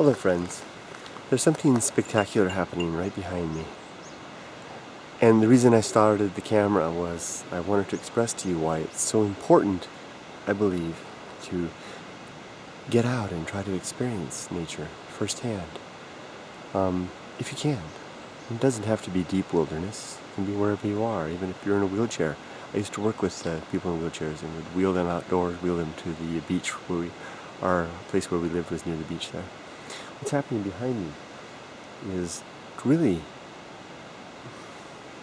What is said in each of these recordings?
Hello friends, there's something spectacular happening right behind me. And the reason I started the camera was I wanted to express to you why it's so important, I believe, to get out and try to experience nature firsthand. If you can. It doesn't have to be deep wilderness. It can be wherever you are, even if you're in a wheelchair. I used to work with people in wheelchairs and would wheel them outdoors, wheel them to the beach our place where we lived was near the beach there. What's happening behind me is really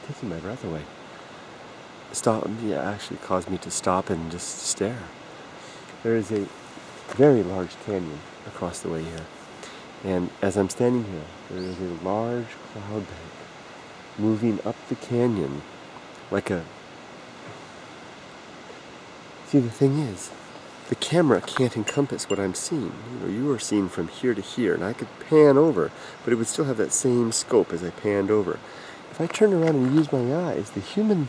taking my breath away. Actually caused me to stop and just stare. There is a very large canyon across the way here. And as I'm standing here, there is a large cloud bank moving up the canyon like a... See, the thing is, the camera can't encompass what I'm seeing. You are seeing from here to here, and I could pan over, but it would still have that same scope as I panned over. If I turn around and use my eyes, the human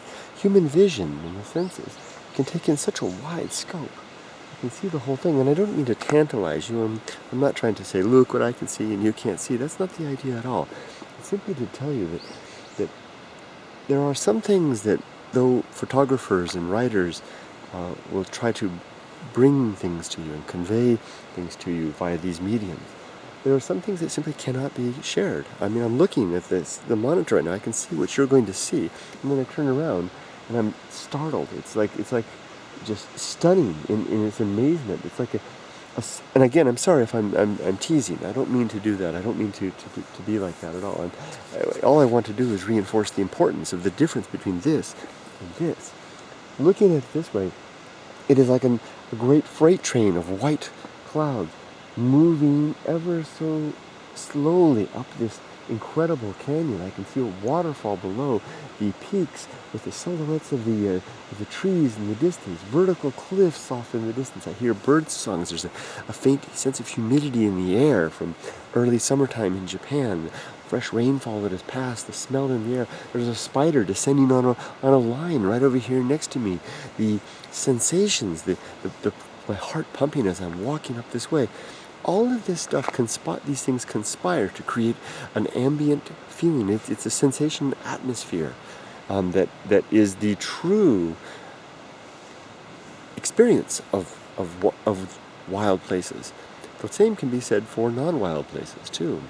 vision and the senses can take in such a wide scope. You can see the whole thing, and I don't mean to tantalize you. I'm not trying to say, look what I can see and you can't see. That's not the idea at all. It's simply to tell you that there are some things that, though photographers and writers will try to bring things to you and convey things to you via these mediums, there are some things that simply cannot be shared. I mean, I'm looking at the monitor right now. I can see what you're going to see, and then I turn around and I'm startled. It's like just stunning in its amazement. It's like and again, I'm sorry if I'm teasing. I don't mean to do that. I don't mean to be like that at all. All I want to do is reinforce the importance of the difference between this and this. Looking at it this way, it is like a great freight train of white clouds moving ever so slowly up this incredible canyon. I can see a waterfall below, the peaks with the silhouettes of the trees in the distance, vertical cliffs off in the distance. I hear bird songs. There's a faint sense of humidity in the air from early summertime in Japan. Fresh rainfall that has passed, the smell in the air. There's a spider descending on a line right over here next to me. The sensations, my heart pumping as I'm walking up this way. All of this stuff, these things conspire to create an ambient feeling. It's a sensation atmosphere that is the true experience of wild places. The same can be said for non-wild places too,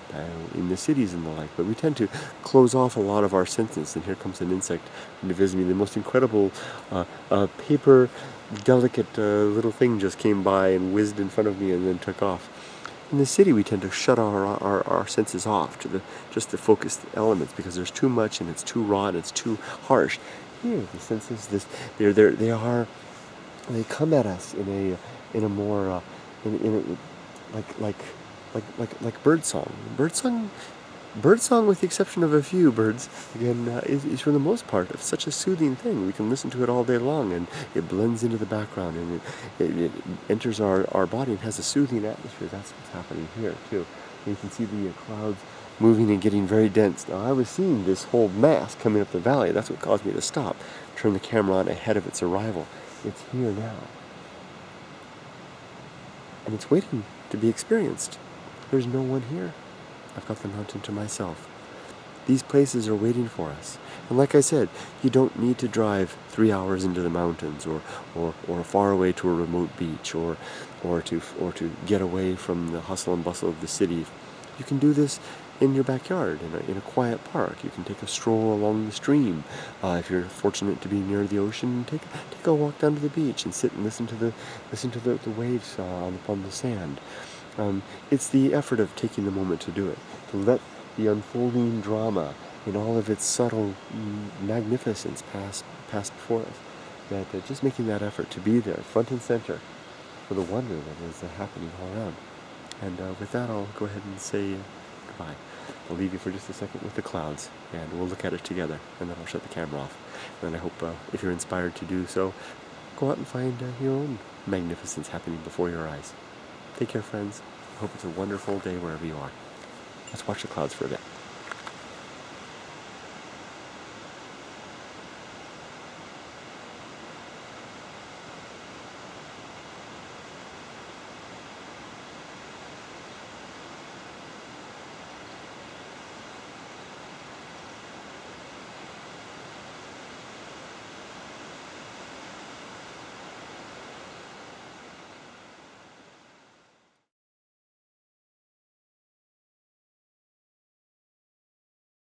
in the cities and the like, but we tend to close off a lot of our senses. And here comes an insect to visit me. The most incredible paper, delicate little thing just came by and whizzed in front of me and then took off. In the city, we tend to shut our senses off to just the focused elements because there's too much and it's too raw and it's too harsh. Here, the senses, they come at us in a more like birdsong. Birdsong, with the exception of a few birds, again, is for the most part such a soothing thing. We can listen to it all day long, and it blends into the background, and it enters our body and has a soothing atmosphere. That's what's happening here too. And you can see the clouds moving and getting very dense. Now, I was seeing this whole mass coming up the valley. That's what caused me to stop, turn the camera on ahead of its arrival. It's here now, and it's waiting to be experienced. There's no one here. I've got the mountain to myself. These places are waiting for us. And like I said, you don't need to drive 3 hours into the mountains or far away to a remote beach or to get away from the hustle and bustle of the city. You can do this in your backyard, in a quiet park. You can take a stroll along the stream. If you're fortunate to be near the ocean, take a walk down to the beach and sit and listen to the waves upon the sand. It's the effort of taking the moment to do it, to let the unfolding drama in all of its subtle magnificence pass before us. That just making that effort to be there, front and center, for the wonder that is happening all around. And with that, I'll go ahead and say goodbye. I'll leave you for just a second with the clouds, and we'll look at it together, and then I'll shut the camera off. And I hope, if you're inspired to do so, go out and find your own magnificence happening before your eyes. Take care, friends. I hope it's a wonderful day wherever you are. Let's watch the clouds for a bit.